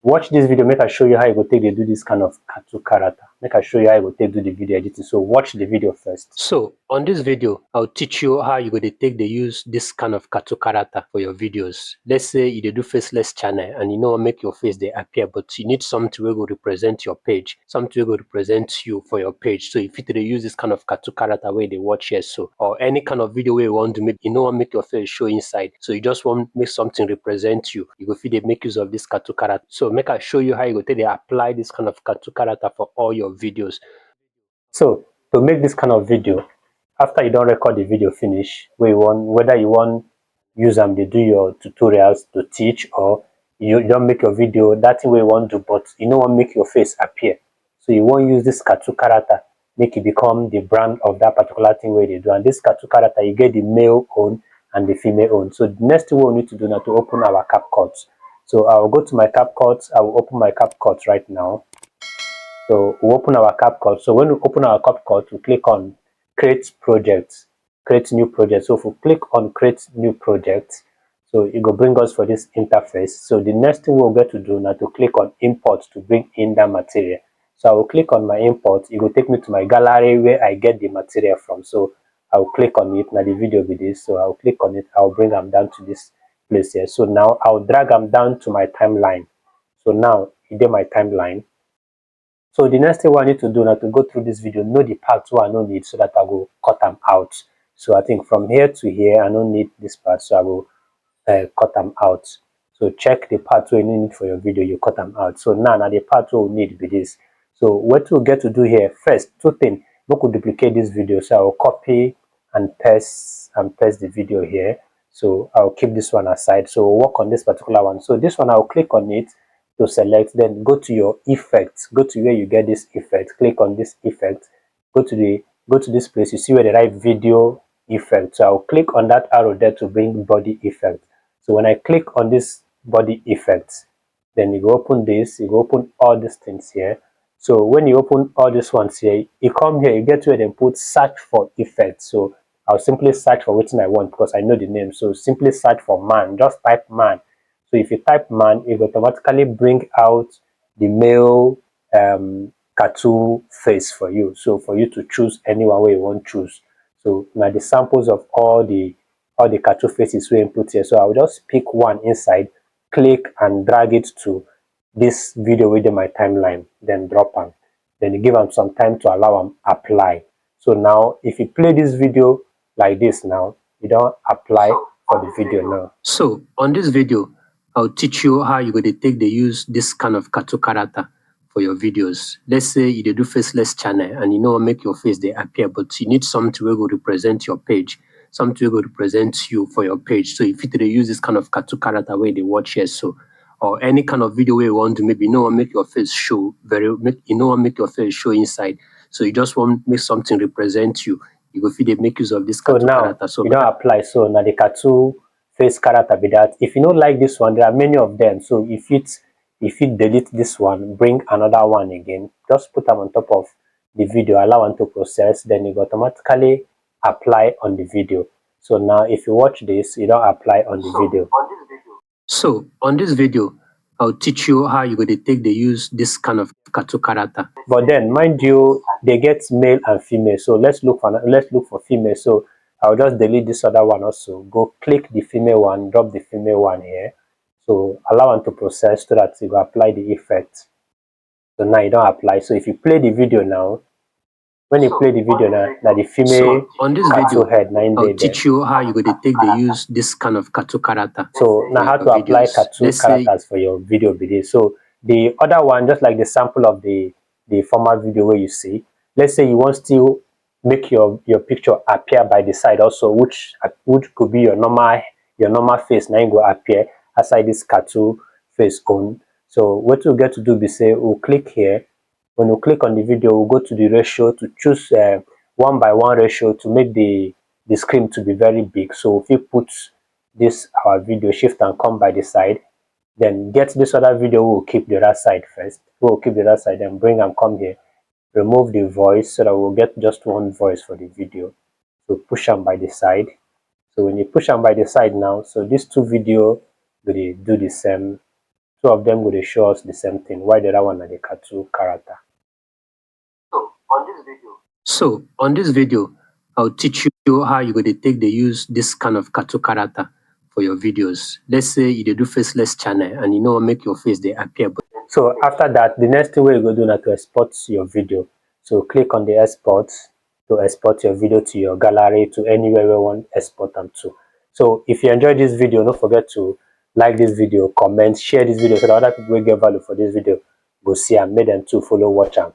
watch this video, make I show you how you go take dey do this kind of cartoon character. Make I show you how you go take do the video editing. So watch the video first. So on this video, I'll teach you how you go take the use this kind of cartoon character for your videos. Let's say you dey do faceless channel and you know make your face they appear, but you need something wey go represent your page, something wey go represent you for your page. So if you dey use this kind of cartoon character where they watch here, so or any kind of video where you want to make, you know, want make your face show inside. So you just want make something represent you. You go fit dey make use of this cartoon character. So make I show you how you go take dey apply this kind of cartoon character for all your videos. So to make this kind of video, after you don't record the video finish, where you want, whether you want use them to do your tutorials to teach, or you don't make your video that thing where you want to, but you don't want make your face appear. So you won't use this cartoon character, make it become the brand of that particular thing where they do. And this cartoon character, you get the male own and the female own. So the next thing we need to do now to open our CapCut. So I'll go to my CapCut. I will open my CapCut right now. So we open our CapCut. So when we open our CapCut, we click on create project, create new project. So if we click on create new project, so it will bring us for this interface. So the next thing we'll get to do now to click on import to bring in that material. So I will click on my import. It will take me to my gallery where I get the material from. So I will click on it. Now the video be this. So I'll click on it. I'll bring them down to this place here. So now I'll drag them down to my timeline. So now it did my timeline. So the next thing I need to do now to go through this video, know the parts where I don't need, so that I will cut them out. So I think from here to here, I don't need this part, so I will cut them out. So check the part where you need for your video, you cut them out. So now the part where we need be this. So what we'll get to do here first, two things. We could duplicate this video, so I will copy and paste the video here. So I'll keep this one aside. So we'll work on this particular one. So this one I'll click on it to select, then go to your effects, go to where you get this effect, click on this effect, go to this place, you see where they write video effect. So I'll click on that arrow there to bring body effect. So when I click on this body effect, then you go open this, you go open all these things here. So when you open all these ones here, you come here, you get where they put search for effects. So I'll simply search for what I want because I know the name. So simply search for man, just type man. So if you type man, it will automatically bring out the male cartoon face for you. So for you to choose anyone where you want to choose. So now the samples of all the cartoon faces we input here. So I will just pick one inside, click and drag it to this video within my timeline, then drop them. Then you give them some time to allow them apply. So now if you play this video like this now, you don't apply for the video now. So on this video, I'll teach you how you go to take the use this kind of cartoon character for your videos. Let's say you do faceless channel and you know make your face they appear, but you need something to go represent your page, something to go represent you for your page. So if you use this kind of cartoon character where they watch here, so or any kind of video where you want to maybe you know make your face show make your face show inside. So you just want make something represent you. You go fit they make use of this cartoon character. So you don't apply. So now the cartoon face character be that. If you don't like this one, there are many of them. So if you delete this one, bring another one again, just put them on top of the video, allow them to process, then you automatically apply on the video. So now if you watch this, you don't apply on the video. So on this video, I'll teach you how you go to take the use this kind of cartoon character. But then mind you, they get male and female. So let's look for female. So I'll just delete this other one also. Go click the female one, drop the female one here. So allow them to process so that you go apply the effect. So now you don't apply. So if you play the video now, when you play the video now the female on this video head, I'll teach you how you go to take the use this kind of cartoon character. So now how to apply cartoon characters for your video video. So the other one, just like the sample of the former video where you see, let's say you want to make your picture appear by the side also, which could be your normal face. Now you go appear aside this cartoon face on. So what you get to do is say we'll click here. When you click on the video, we'll go to the ratio to choose 1:1 ratio to make the screen to be very big. So if you put this our video, shift and come by the side, then get this other video, we'll keep the other side first. We'll keep the other side, then bring and come here. Remove the voice so that we'll get just one voice for the video. So push them by the side. So when you push them by the side now, so these two video will do the same two of them go dey show us the same thing, while the other one na the cartoon character. So on this video, I'll teach you how you go to take the use this kind of cartoon character for your videos. Let's say you dey do faceless channel and you know make your face they appear. So after that, the next thing we go do now to export your video. So click on the export to export your video to your gallery, to anywhere we want export them to. So if you enjoyed this video, don't forget to like this video, comment, share this video so that other people will get value for this video. Go see and make them too follow watch them.